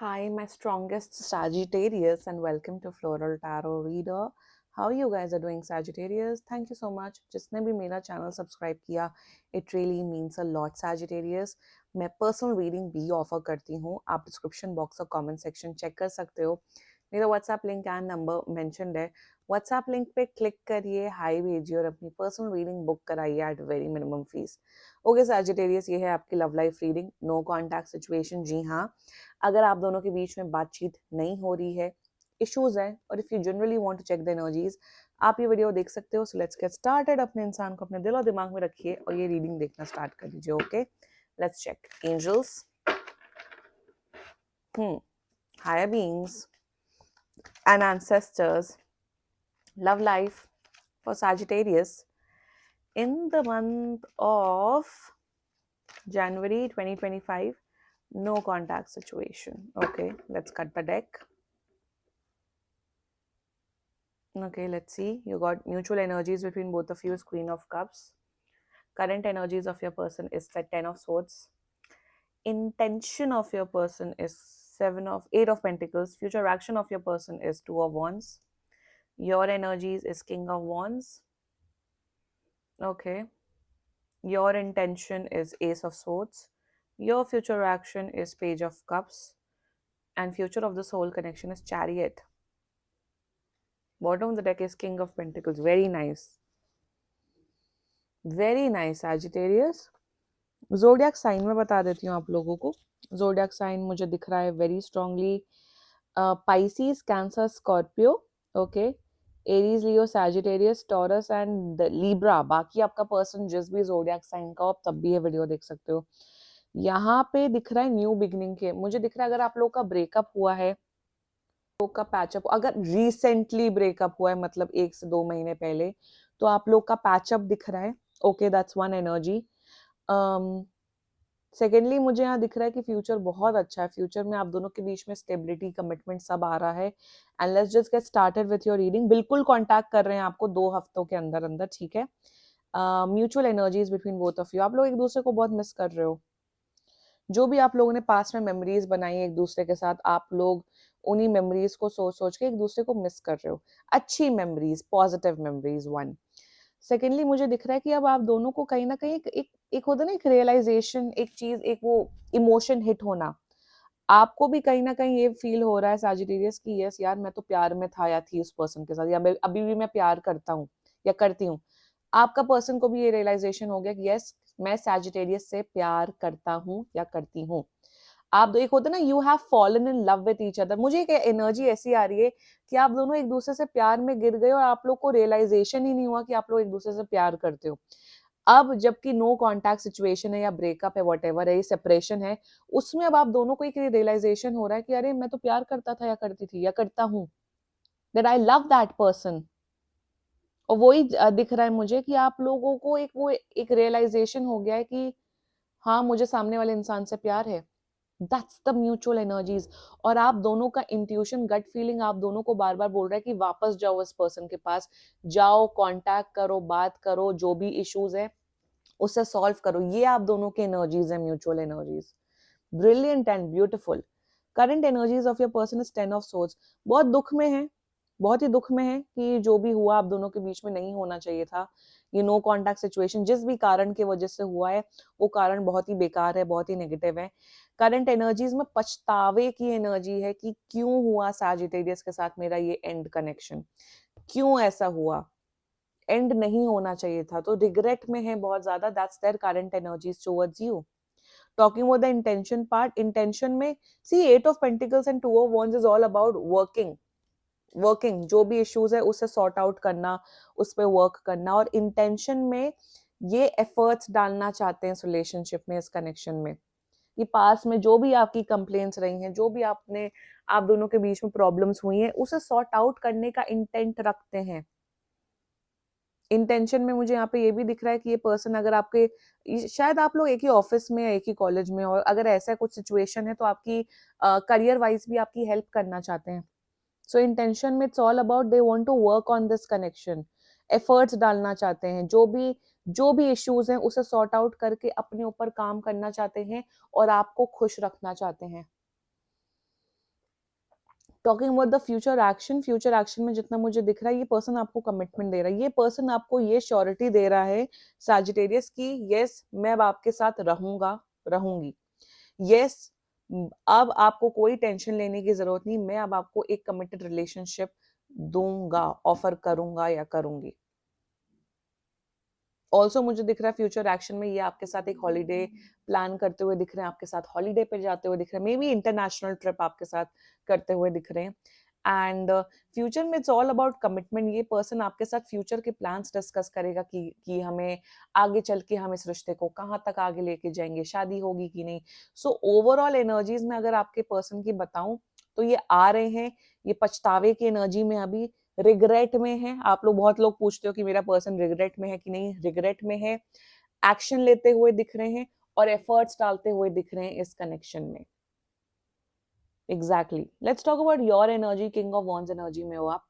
Hi, my strongest Sagittarius, and welcome to Floral Tarot Reader. How you guys are doing, Sagittarius? Thank you so much. जिसने भी मेरा channel subscribe किया, it really means a lot, Sagittarius. मैं personal reading भी offer करती हूँ. आप description box और कमेंट सेक्शन चेक कर सकते हो. मेरा WhatsApp link and number mentioned है. व्हाट्सएप लिंक पे क्लिक करिए, हाई भेजिए और अपनी पर्सनल रीडिंग बुक कराइए at very minimum fees. Okay Sagittarius, ये है आपकी love life reading. No contact situation. जी हाँ, अगर आप दोनों के बीच में बातचीत नहीं हो रही है, इश्यूज हैं, और if you generally want to check the energies, आप ये वीडियो देख सकते हो. So let's get started. अपने इंसान को अपने दिल और दिमाग में रखिए और ये रीडिंग देखना स्टार्ट कर दीजिए. Okay, let's check. Angels, higher beings and ancestors, love life for Sagittarius in the month of January 2025. No contact situation. Okay, let's cut the deck. Okay, let's see. You got mutual energies between both of you is Queen of Cups. Current energies of your person is the Ten of Swords. Intention of your person is Eight of Pentacles. Future action of your person is Two of Wands. Your energies is King of Wands. Okay. Your intention is Ace of Swords. Your future action is Page of Cups. And future of the soul connection is Chariot. Bottom of the deck is King of Pentacles. Very nice. Very nice, Sagittarius. Zodiac sign में बता देती हूँ आप लोगों को. Zodiac sign मुझे दिख रहा है very strongly Pisces, Cancer, Scorpio. Okay. Aries, Leo, Sagittarius, Taurus and Libra. बाकी आपका पर्सन जिस भी जोडियक साइन का हो, आप तब भी ये वीडियो देख सकते हो. यहाँ पे दिख रहा है न्यू बिगनिंग के. मुझे दिख रहा है अगर आप लोग का ब्रेकअप हुआ है, लोग का पैचअप, अगर रिसेंटली ब्रेकअप हुआ है मतलब 1 से 2 महीने पहले, तो आप लोग का पैचअप दिख रहा है. Okay, that's one energy. Secondly मुझे यहाँ दिख रहा है कि फ्यूचर बहुत अच्छा है. फ्यूचर में आप दोनों के बीच में स्टेबिलिटी, कमिटमेंट सब आ रहा है. And let's just get started with your reading. बिल्कुल कांटेक्ट कर रहे हैं आपको 2 हफ्तों के अंदर अंदर. ठीक है. Mutual energies between both of you. आप लोग एक दूसरे को बहुत मिस कर रहे हो. जो भी आप लोगों ने पास्ट में मेमोरीज बनाई एक दूसरे के साथ, आप लोग उन्हीं मेमोरीज को सोच सोच के एक दूसरे को मिस कर रहे हो. अच्छी memories, positive memories. One. Secondly मुझे दिख रहा है कि अब आप दोनों को कहीं ना कहीं एक होता ना, एक रियलाइजेशन, एक चीज, एक वो इमोशन हिट होना. आपको भी कहीं ना कहीं ये फील हो रहा है सैजिटेरियस की यस यार, मैं तो प्यार में था या थी उस पर्सन के साथ, या अभी भी मैं प्यार करता हूँ या करती हूँ. आपका पर्सन को भी ये रियलाइजेशन हो गया कि यस, मैं सैजिटेरियस से प्यार करता हूँ या करती हूँ. आप दो, एक होता है ना, you have fallen in love with each other. मुझे एक एनर्जी ऐसी आ रही है कि आप दोनों एक दूसरे से प्यार में गिर गए और आप लोग को रियलाइजेशन ही नहीं हुआ कि आप लोग एक दूसरे से प्यार करते हो. अब जबकि नो कॉन्टैक्ट सिचुएशन है या ब्रेकअप है, व्हाटएवर है, ये सेपरेशन है, उसमें अब आप दोनों को एक रियलाइजेशन हो रहा है कि अरे मैं तो प्यार करता था या करती थी या करता हूँ, that I love that person. और वही दिख रहा है मुझे कि आप लोगों को एक रियलाइजेशन हो गया है कि हाँ, मुझे सामने वाले इंसान से प्यार है. That's the mutual energies. और आप दोनों का इंट्यूशन, गट फीलिंग आप दोनों को बार बार बोल रहा है कि वापस जाओ इस पर्सन के पास, जाओ, कांटेक्ट करो, बात करो, जो भी इश्यूज है उसे सॉल्व करो. ये आप दोनों के एनर्जीज है, mutual energies. Brilliant and beautiful. Current energies of your person is 10 of swords. बहुत दुख में है, बहुत ही दुख में है कि जो भी हुआ आप दोनों के बीच में नहीं होना चाहिए था. ये नो कॉन्टैक्ट सिचुएशन जिस भी कारण की वजह से हुआ है, वो कारण बहुत ही बेकार है, बहुत ही नेगेटिव है. करंट एनर्जीज में पछतावे की एनर्जी है कि क्यों हुआ सैजिटेरियस के साथ मेरा ये एंड कनेक्शन, क्यों ऐसा हुआ, एंड नहीं होना चाहिए था. तो रिग्रेट में है बहुत ज्यादा. That's their current energies towards you. Talking about the intention part, intention में see 8 of Pentacles and 2 of Wands is all about working. जो भी issues है उसे sort out करना, उस पे work करना. और intention में ये efforts डालना चाहते हैं इस relationship में, इस connection में, कि पास में जो भी आपकी complaints रही हैं, जो भी आप दोनों के बीच में problems हुई हैं, उसे sort out करने का intent रखते हैं. इंटेंशन में मुझे यहाँ पे ये भी दिख रहा है कि ये पर्सन, अगर आपके, शायद आप लोग एक ही ऑफिस में या एक ही कॉलेज में, और अगर ऐसा कुछ सिचुएशन है तो आपकी करियर वाइज भी आपकी हेल्प करना चाहते हैं. सो इंटेंशन में it's all about they want to work on this connection. Efforts डालना चाहते हैं, जो भी इश्यूज हैं उसे सॉर्ट आउट करके अपने ऊपर काम करना चाहते हैं और आपको खुश रखना चाहते हैं. Talking about the future action में जितना मुझे दिख रहा है, ये पर्सन आपको कमिटमेंट दे रहा है, ये पर्सन आपको ये श्योरिटी दे रहा है सैजिटेरियस की यस मैं अब आपके साथ रहूंगा, रहूंगी। यस, अब आपको कोई टेंशन लेने की जरूरत नहीं, मैं अब आपको एक कमिटेड रिलेशनशिप दूंगा, ऑफर करूंगा या करूंगी। ऑल्सो मुझे दिख रहा है फ्यूचर एक्शन में ये आपके साथ एक हॉलीडे प्लान करते हुए दिख रहे हैं, आपके साथ हॉलीडे पे जाते हुए दिख रहे हैं, मे बी इंटरनेशनल ट्रिप आपके साथ करते हुए दिख रहे हैं। एंड फ्यूचर में इट्स ऑल अबाउट कमिटमेंट। ये पर्सन आपके साथ फ्यूचर के प्लान्स डिस्कस करेगा कि हमें आगे चल के हम इस रिश्ते को कहाँ तक आगे लेके जाएंगे, शादी होगी कि नहीं। सो ओवरऑल एनर्जीज में अगर आपके पर्सन की बताऊं तो ये आ रहे हैं, ये पछतावे की एनर्जी में अभी रिग्रेट में है। आप लोग बहुत लोग पूछते हो कि मेरा पर्सन रिग्रेट में है कि नहीं, रिग्रेट में है, एक्शन लेते हुए दिख रहे हैं और एफर्ट्स डालते हुए दिख रहे हैं इस कनेक्शन में। Exactly, let's talk about your energy. King of wands energy में हो आप।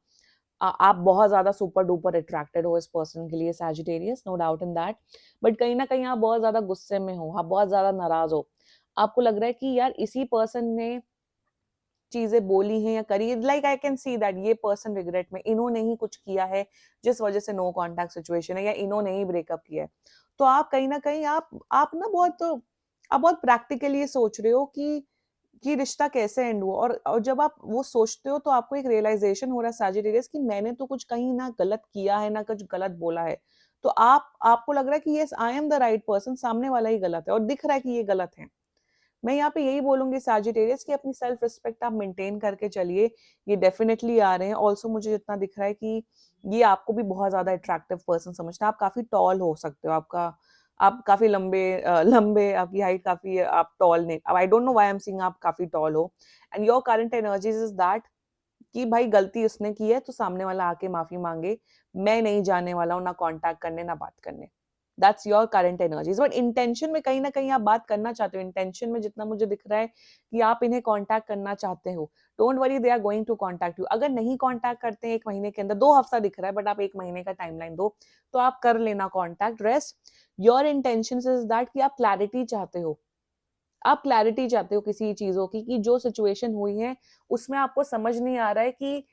आप बहुत ज्यादा सुपर डुपर अट्रैक्टेड हो इस पर्सन के लिए Sagittarius, no doubt in that. But कहीं ना कहीं आप बहुत ज्यादा गुस्से में हो, आप बहुत ज्यादा नाराज हो। आपको लग रहा है कि यार इसी पर्सन ने चीजें बोली हैं या करी, like I can see that ये पर्सन रिग्रेट में, इन्होंने ही कुछ किया है जिस वजह से नो कांटेक्ट सिचुएशन है, या इन्होंने ही ब्रेकअप किया है। तो आप कहीं ना कहीं आप ना बहुत प्रैक्टिकली ये सोच रहे हो कि रिश्ता कैसे एंड हुआ, और जब आप वो सोचते हो तो आपको एक रियलाइजेशन हो रहा है सैजिटेरियस कि मैंने तो कुछ कहीं ना गलत किया है ना कुछ गलत बोला है। तो आपको लग रहा है कि yes I am the right person, सामने वाला ही गलत है और दिख रहा है कि ये गलत है। मैं यहाँ पे यही बोलूंगी सैजिटेरियस की अपनी सेल्फ रिस्पेक्ट आप मेंटेन करके चलिए, ये डेफिनेटली आ रहे हैं। ऑल्सो मुझे जितना दिख रहा है कि ये आपको भी बहुत ज्यादा अट्रैक्टिव पर्सन समझते हैं। आप काफी टॉल हो सकते हो, आप काफी लंबे आपकी हाइट काफी है, आप टॉल नहीं, अब I don't know why I am saying आप काफी टॉल हो। And your current energies is that कि भाई गलती उसने की है तो सामने वाला आके माफी मांगे, मैं नहीं जाने वाला हूँ ना कांटेक्ट करने ना बात करने। That's your current energies. But intention में कहीं ना कहीं आप बात करना चाहते हो, इंटेंशन में जितना मुझे दिख रहा है कि आप इन्हें कांटेक्ट करना चाहते हो। Don't worry, they are going to contact you. अगर नहीं कांटेक्ट करते हैं 1 महीने के अंदर, 2 हफ्ता दिख रहा है बट आप 1 महीने का टाइमलाइन दो, तो आप कर लेना contact. Rest your intention is that कि आप क्लैरिटी चाहते हो, आप क्लैरिटी चाहते हो किसी चीजों की, कि जो सिचुएशन हुई है उसमें आपको समझ नहीं आ रहा है कि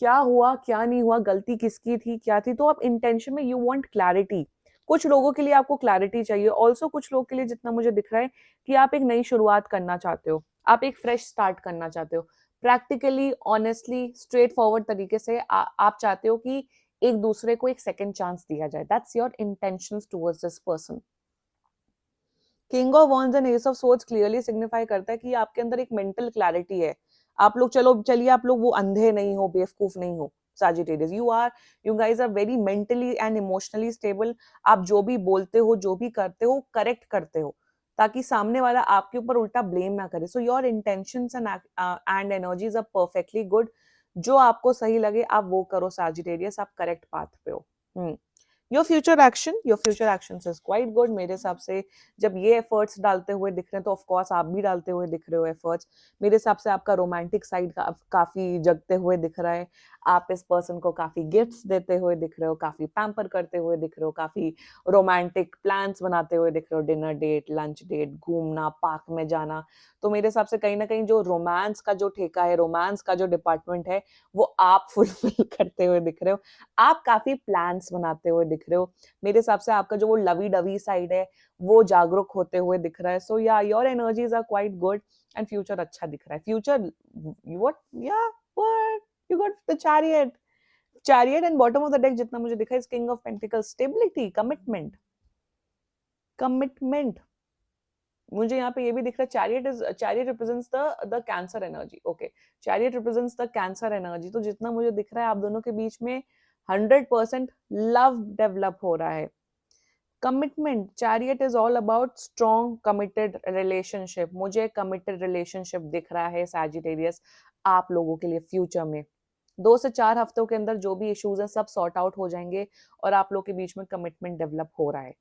क्या हुआ क्या नहीं हुआ, गलती किसकी थी क्या थी। तो आप इंटेंशन में यू वांट क्लैरिटी। कुछ लोगों के लिए आपको क्लैरिटी चाहिए, ऑल्सो कुछ लोगों के लिए जितना मुझे दिख रहा है कि आप एक नई शुरुआत करना चाहते हो, आप एक फ्रेश स्टार्ट करना चाहते हो। प्रैक्टिकली ऑनेस्टली स्ट्रेट फॉरवर्ड तरीके से आप चाहते हो कि एक दूसरे को एक सेकेंड चांस दिया जाए। That's your intentions towards this person. King of wands and S of swords clearly signify करता है कि आपके अंदर एक मेंटल क्लैरिटी है। आप लोग चलिए आप लोग वो अंधे नहीं हो, बेवकूफ नहीं हो। Sagittarius, you guys are very mentally and emotionally stable। आप जो भी बोलते हो जो भी करते हो करेक्ट करते हो, ताकि सामने वाला आपके ऊपर उल्टा ब्लेम ना करे। So your intentions and energies are perfectly good. जो आपको सही लगे आप वो करो Sagittarius, आप करेक्ट पाथ पे हो। Your future action is quite good मेरे हिसाब से। जब ये एफर्ट्स डालते हुए दिख रहे हैं तो ऑफ कोर्स आप भी डालते हुए दिख रहे हो एफर्ट्स। मेरे हिसाब से आपका रोमांटिक साइड काफी जगते हुए दिख रहा है। आप इस पर्सन को काफी गिफ्ट्स देते हुए दिख रहे हो, काफी पैम्पर करते हुए दिख रहे हो, काफी रोमांटिक प्लान्स बनाते हुए दिख रहे हो, डिनर डेट, लंच डेट, घूमना, पार्क में जाना। तो मेरे हिसाब से कहीं ना कहीं जो रोमांस का जो ठेका है, रोमांस का जो डिपार्टमेंट है, वो आप फुलफिल करते हुए दिख रहे हो। आप काफी प्लान्स बनाते हुए दिख रहे हो। मेरे हिसाब से आपका जो वो लवी डवी साइड है वो जागरूक होते हुए दिख रहा है। So yeah your energies are quite good and future अच्छा दिख रहा है। Future what yeah what you got the chariot and bottom of the deck जितना मुझे दिखा है, king of pentacles, stability, commitment. मुझे यहाँ पे ये भी दिख रहा है chariot represents the Cancer energy. Okay, chariot represents the Cancer energy. तो जितना मुझे दिख रहा है आप दोनों के बीच में 100% लव डेवलप हो रहा है। Commitment, chariot is all about strong committed relationship. मुझे कमिटेड रिलेशनशिप दिख रहा है सैजिटेरियस आप लोगों के लिए फ्यूचर में। 2 से 4 हफ्तों के अंदर जो भी इश्यूज हैं सब सॉर्ट आउट हो जाएंगे और आप लोग के बीच में कमिटमेंट डेवलप हो रहा है।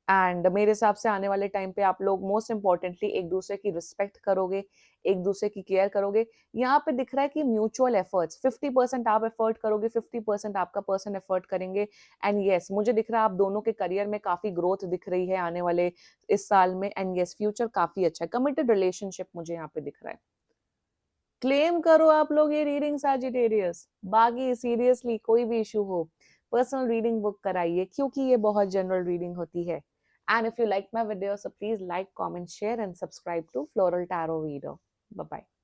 एंड मेरे हिसाब से आने वाले टाइम पे आप लोग मोस्ट इंपॉर्टेंटली एक दूसरे की रिस्पेक्ट करोगे, एक दूसरे की केयर करोगे। यहाँ पे दिख रहा है कि म्यूचुअल एफर्ट्स, 50% आप एफर्ट करोगे, 50% आपका पर्सन एफर्ट करेंगे। एंड यस मुझे दिख रहा है आप दोनों के करियर में काफी ग्रोथ दिख रही है आने वाले इस साल में। एंड यस फ्यूचर काफी अच्छा है, कमिटेड रिलेशनशिप मुझे यहाँ पे दिख रहा है। क्लेम करो आप लोग ये रीडिंग सैजिटेरियस। बाकी सीरियसली कोई भी इशू हो, पर्सनल रीडिंग बुक कराइए, क्योंकि ये बहुत जनरल रीडिंग होती है। And if you like my video, so please like, comment, share and subscribe to Floral Tarot Reader. Bye bye.